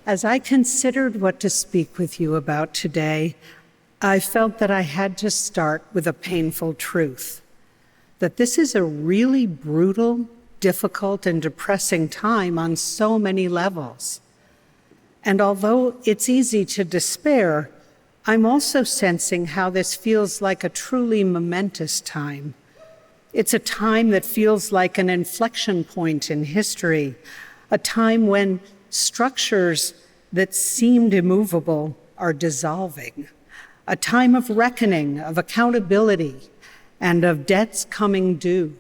As I considered what to speak with you about today, I felt that I had to start with a painful truth, that this is a really brutal, difficult, and depressing time on so many levels. And although it's easy to despair, I'm also sensing how this feels like a truly momentous time. It's a time that feels like an inflection point in history, a time when structures that seemed immovable are dissolving, a time of reckoning, of accountability, and of debts coming due.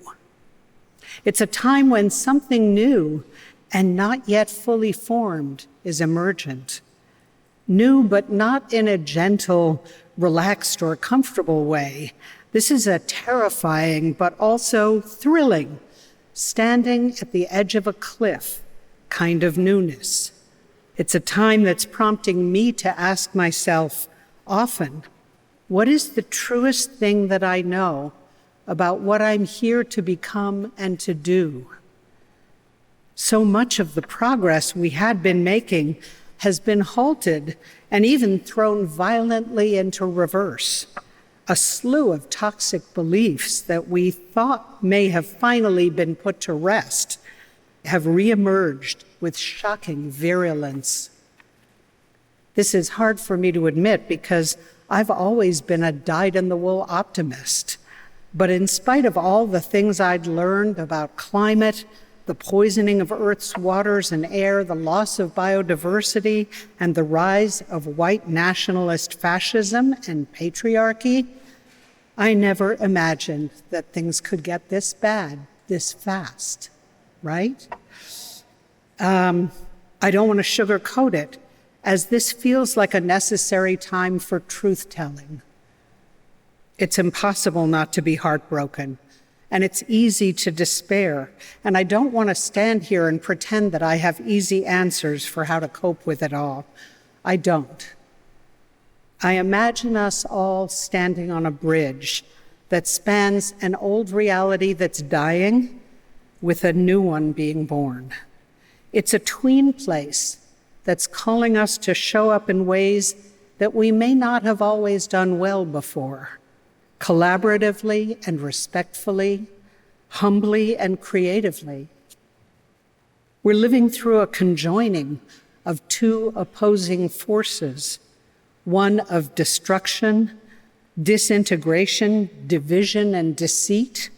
It's a time when something new and not yet fully formed is emergent. New, but not in a gentle, relaxed, or comfortable way. This is a terrifying, but also thrilling, standing at the edge of a cliff kind of newness. It's a time that's prompting me to ask myself often, what is the truest thing that I know about what I'm here to become and to do? So much of the progress we had been making has been halted and even thrown violently into reverse. A slew of toxic beliefs that we thought may have finally been put to rest have reemerged with shocking virulence. This is hard for me to admit because I've always been a dyed-in-the-wool optimist. But in spite of all the things I'd learned about climate, the poisoning of Earth's waters and air, the loss of biodiversity, and the rise of white nationalist fascism and patriarchy, I never imagined that things could get this bad, this fast, right? I don't want to sugarcoat it, as this feels like a necessary time for truth-telling. It's impossible not to be heartbroken, and it's easy to despair. And I don't want to stand here and pretend that I have easy answers for how to cope with it all. I don't. I imagine us all standing on a bridge that spans an old reality that's dying with a new one being born. It's a tween place that's calling us to show up in ways that we may not have always done well before, collaboratively and respectfully, humbly and creatively. We're living through a conjoining of two opposing forces, one of destruction, disintegration, division, and deceit,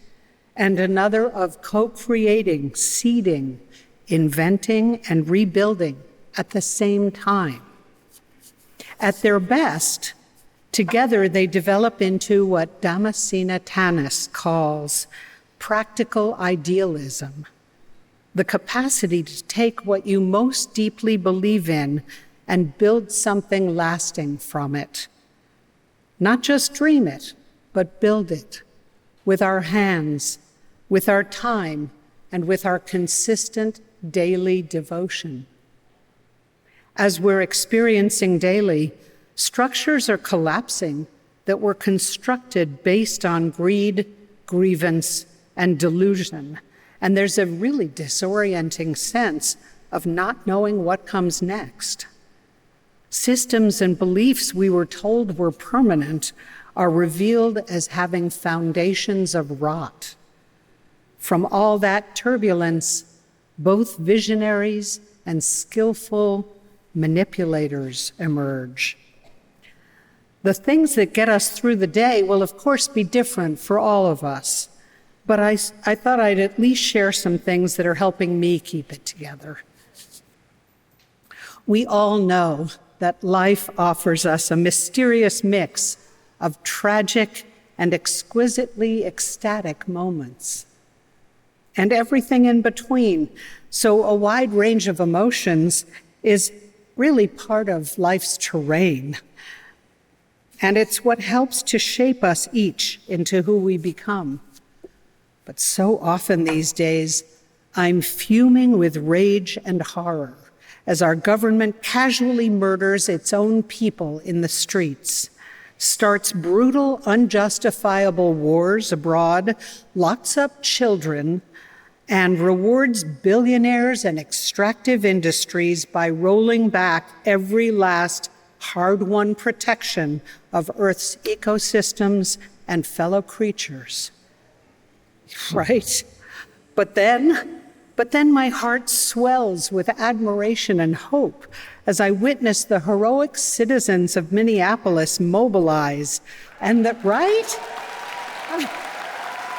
and another of co-creating, seeding, inventing, and rebuilding at the same time. At their best, together they develop into what Damascene Tanis calls practical idealism, the capacity to take what you most deeply believe in and build something lasting from it. Not just dream it, but build it with our hands, with our time, and with our consistent daily devotion. As we're experiencing daily, structures are collapsing that were constructed based on greed, grievance, and delusion. And there's a really disorienting sense of not knowing what comes next. Systems and beliefs we were told were permanent are revealed as having foundations of rot. From all that turbulence, both visionaries and skillful manipulators emerge. The things that get us through the day will, of course, be different for all of us, but I thought I'd at least share some things that are helping me keep it together. We all know that life offers us a mysterious mix of tragic and exquisitely ecstatic moments, and everything in between. So a wide range of emotions is really part of life's terrain. And it's what helps to shape us each into who we become. But so often these days, I'm fuming with rage and horror as our government casually murders its own people in the streets, starts brutal, unjustifiable wars abroad, locks up children, and rewards billionaires and extractive industries by rolling back every last hard-won protection of Earth's ecosystems and fellow creatures. Right? But then my heart swells with admiration and hope as I witness the heroic citizens of Minneapolis mobilize, and that, right?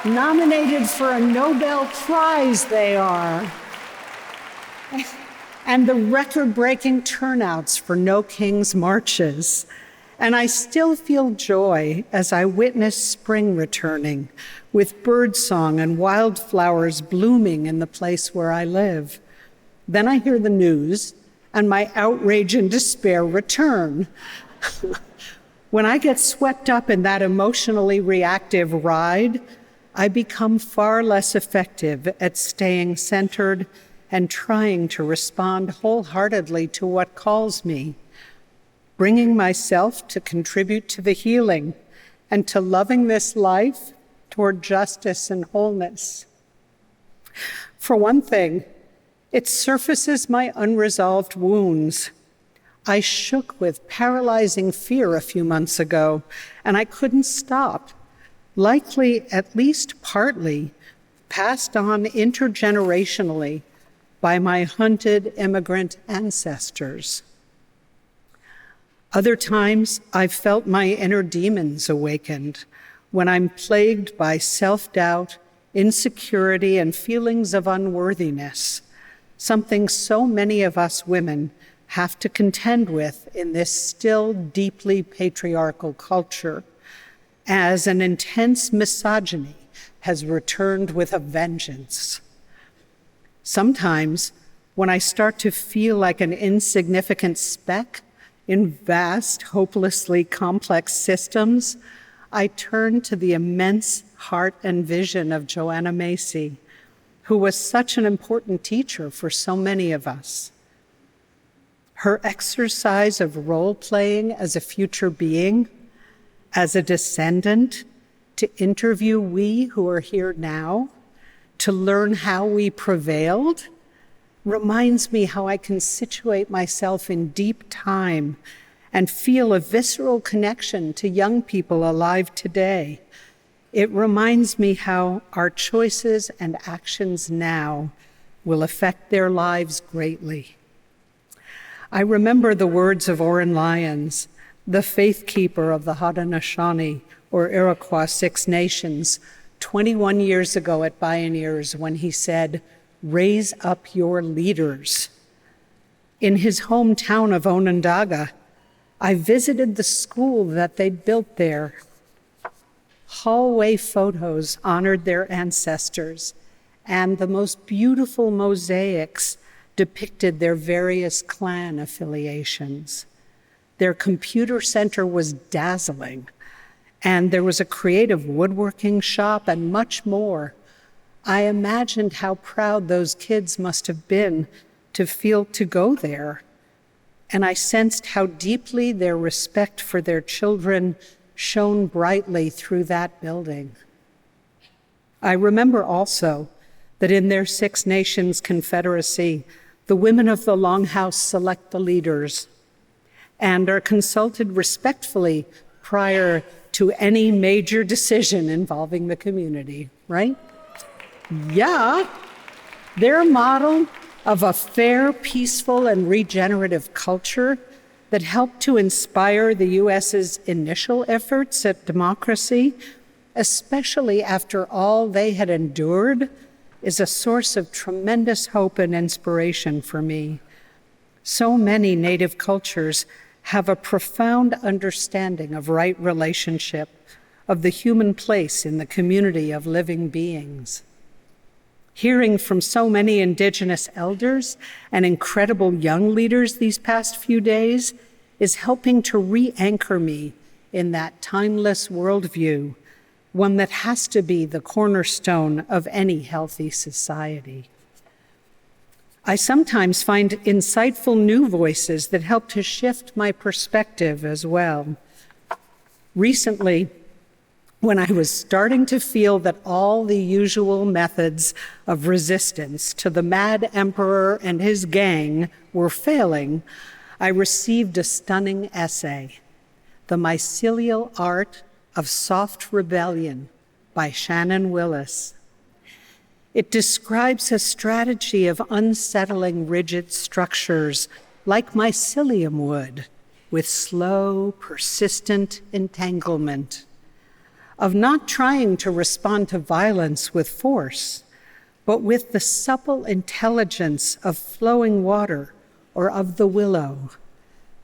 Nominated for a Nobel Prize they are. And the record-breaking turnouts for No King's Marches. And I still feel joy as I witness spring returning, with birdsong and wildflowers blooming in the place where I live. Then I hear the news, and my outrage and despair return. When I get swept up in that emotionally reactive ride, I become far less effective at staying centered and trying to respond wholeheartedly to what calls me, bringing myself to contribute to the healing and to loving this life toward justice and wholeness. For one thing, it surfaces my unresolved wounds. I shook with paralyzing fear a few months ago, and I couldn't stop. Likely, at least partly, passed on intergenerationally by my hunted immigrant ancestors. Other times, I've felt my inner demons awakened when I'm plagued by self-doubt, insecurity, and feelings of unworthiness, something so many of us women have to contend with in this still deeply patriarchal culture, as an intense misogyny has returned with a vengeance. Sometimes, when I start to feel like an insignificant speck in vast, hopelessly complex systems, I turn to the immense heart and vision of Joanna Macy, who was such an important teacher for so many of us. Her exercise of role-playing as a future being, as a descendant, to interview we who are here now, to learn how we prevailed, reminds me how I can situate myself in deep time and feel a visceral connection to young people alive today. It reminds me how our choices and actions now will affect their lives greatly. I remember the words of Oren Lyons, the faith keeper of the Haudenosaunee, or Iroquois Six Nations, 21 years ago at Bioneers, when he said, "Raise up your leaders." In his hometown of Onondaga, I visited the school that they'd built there. Hallway photos honored their ancestors, and the most beautiful mosaics depicted their various clan affiliations. Their computer center was dazzling, and there was a creative woodworking shop and much more. I imagined how proud those kids must have been to go there, and I sensed how deeply their respect for their children shone brightly through that building. I remember also that in their Six Nations Confederacy, the women of the Longhouse select the leaders and are consulted respectfully prior to any major decision involving the community, right? Yeah, their model of a fair, peaceful, and regenerative culture that helped to inspire the U.S.'s initial efforts at democracy, especially after all they had endured, is a source of tremendous hope and inspiration for me. So many Native cultures have a profound understanding of right relationship, of the human place in the community of living beings. Hearing from so many Indigenous elders and incredible young leaders these past few days is helping to re-anchor me in that timeless worldview, one that has to be the cornerstone of any healthy society. I sometimes find insightful new voices that help to shift my perspective as well. Recently, when I was starting to feel that all the usual methods of resistance to the mad emperor and his gang were failing, I received a stunning essay, The Mycelial Art of Soft Rebellion by Shannon Willis. It describes a strategy of unsettling rigid structures like mycelium would, with slow, persistent entanglement, of not trying to respond to violence with force, but with the supple intelligence of flowing water or of the willow,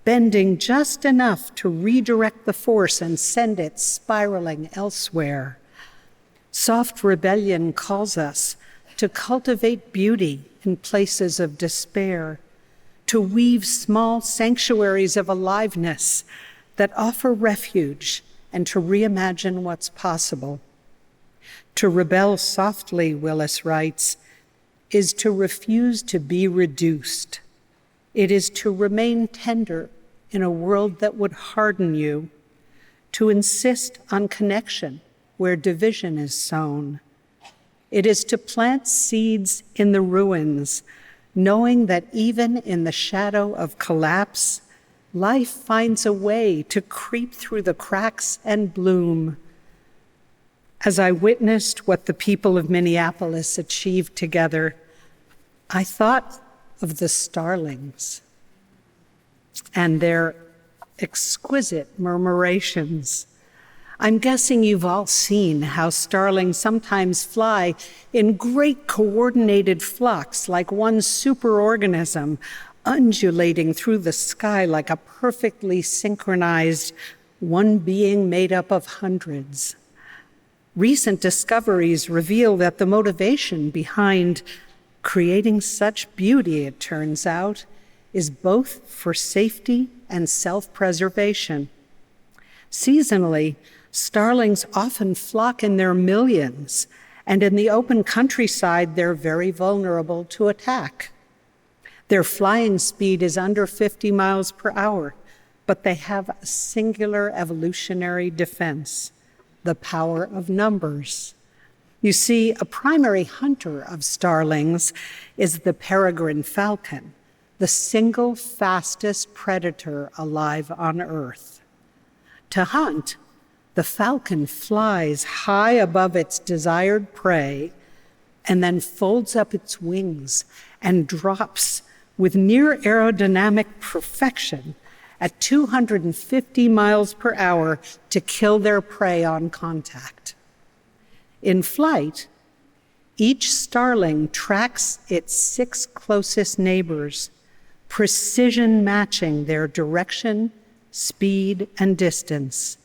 bending just enough to redirect the force and send it spiraling elsewhere. Soft rebellion calls us to cultivate beauty in places of despair, to weave small sanctuaries of aliveness that offer refuge, and to reimagine what's possible. To rebel softly, Willis writes, is to refuse to be reduced. It is to remain tender in a world that would harden you, to insist on connection where division is sown. It is to plant seeds in the ruins, knowing that even in the shadow of collapse, life finds a way to creep through the cracks and bloom. As I witnessed what the people of Minneapolis achieved together, I thought of the starlings and their exquisite murmurations. I'm guessing you've all seen how starlings sometimes fly in great coordinated flocks like one superorganism, undulating through the sky like a perfectly synchronized one being made up of hundreds. Recent discoveries reveal that the motivation behind creating such beauty, it turns out, is both for safety and self-preservation. Seasonally, starlings often flock in their millions, and in the open countryside, they're very vulnerable to attack. Their flying speed is under 50 miles per hour, but they have a singular evolutionary defense, the power of numbers. You see, a primary hunter of starlings is the peregrine falcon, the single fastest predator alive on Earth. To hunt, the falcon flies high above its desired prey and then folds up its wings and drops with near aerodynamic perfection at 250 miles per hour to kill their prey on contact. In flight, each starling tracks its 6 closest neighbors, precision matching their direction, speed, and distance.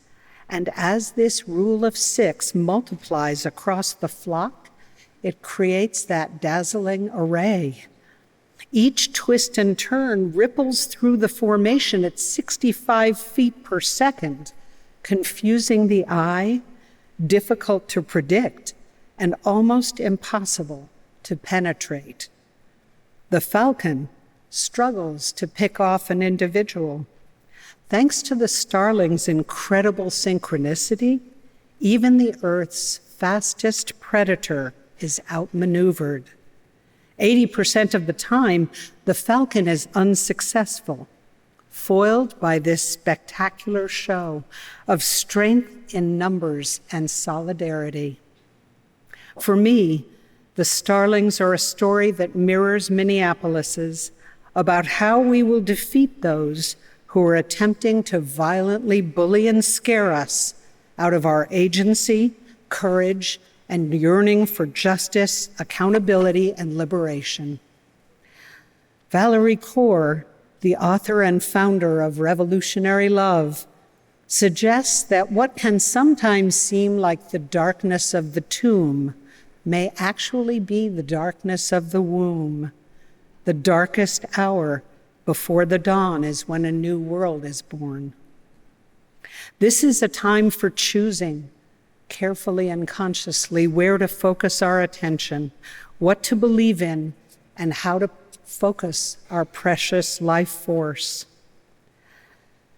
And as this rule of 6 multiplies across the flock, it creates that dazzling array. Each twist and turn ripples through the formation at 65 feet per second, confusing the eye, difficult to predict, and almost impossible to penetrate. The falcon struggles to pick off an individual. Thanks to the starling's incredible synchronicity, even the Earth's fastest predator is outmaneuvered. 80% of the time, the falcon is unsuccessful, foiled by this spectacular show of strength in numbers and solidarity. For me, the starlings are a story that mirrors Minneapolis's about how we will defeat those who are attempting to violently bully and scare us out of our agency, courage, and yearning for justice, accountability, and liberation. Valerie Kaur, the author and founder of Revolutionary Love, suggests that what can sometimes seem like the darkness of the tomb may actually be the darkness of the womb. The darkest hour before the dawn is when a new world is born. This is a time for choosing, carefully and consciously, where to focus our attention, what to believe in, and how to focus our precious life force.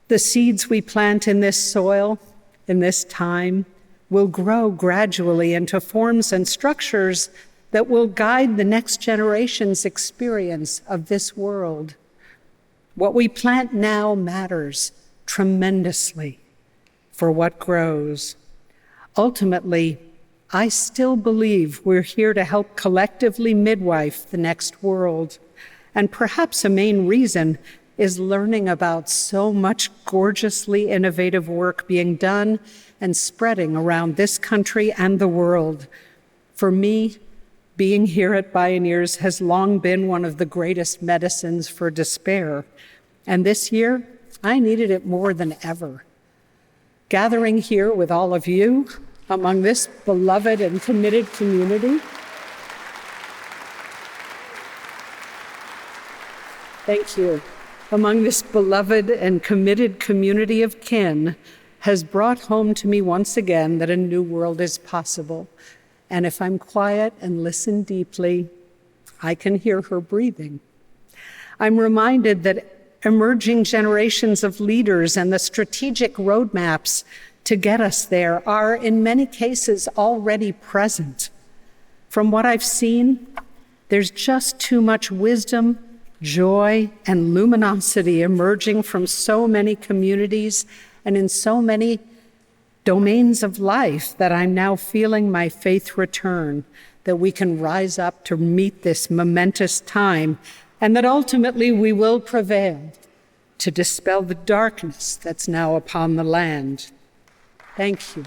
The seeds we plant in this soil, in this time, will grow gradually into forms and structures that will guide the next generation's experience of this world. What we plant now matters tremendously for what grows. Ultimately, I still believe we're here to help collectively midwife the next world. And perhaps a main reason is learning about so much gorgeously innovative work being done and spreading around this country and the world. For me, being here at Bioneers has long been one of the greatest medicines for despair. And this year, I needed it more than ever. Gathering here with all of you among this beloved and committed community, thank you, among this beloved and committed community of kin has brought home to me once again that a new world is possible. And if I'm quiet and listen deeply, I can hear her breathing. I'm reminded that emerging generations of leaders and the strategic roadmaps to get us there are, in many cases, already present. From what I've seen, there's just too much wisdom, joy, and luminosity emerging from so many communities and in so many domains of life that I'm now feeling my faith return, that we can rise up to meet this momentous time, and that ultimately we will prevail to dispel the darkness that's now upon the land. Thank you.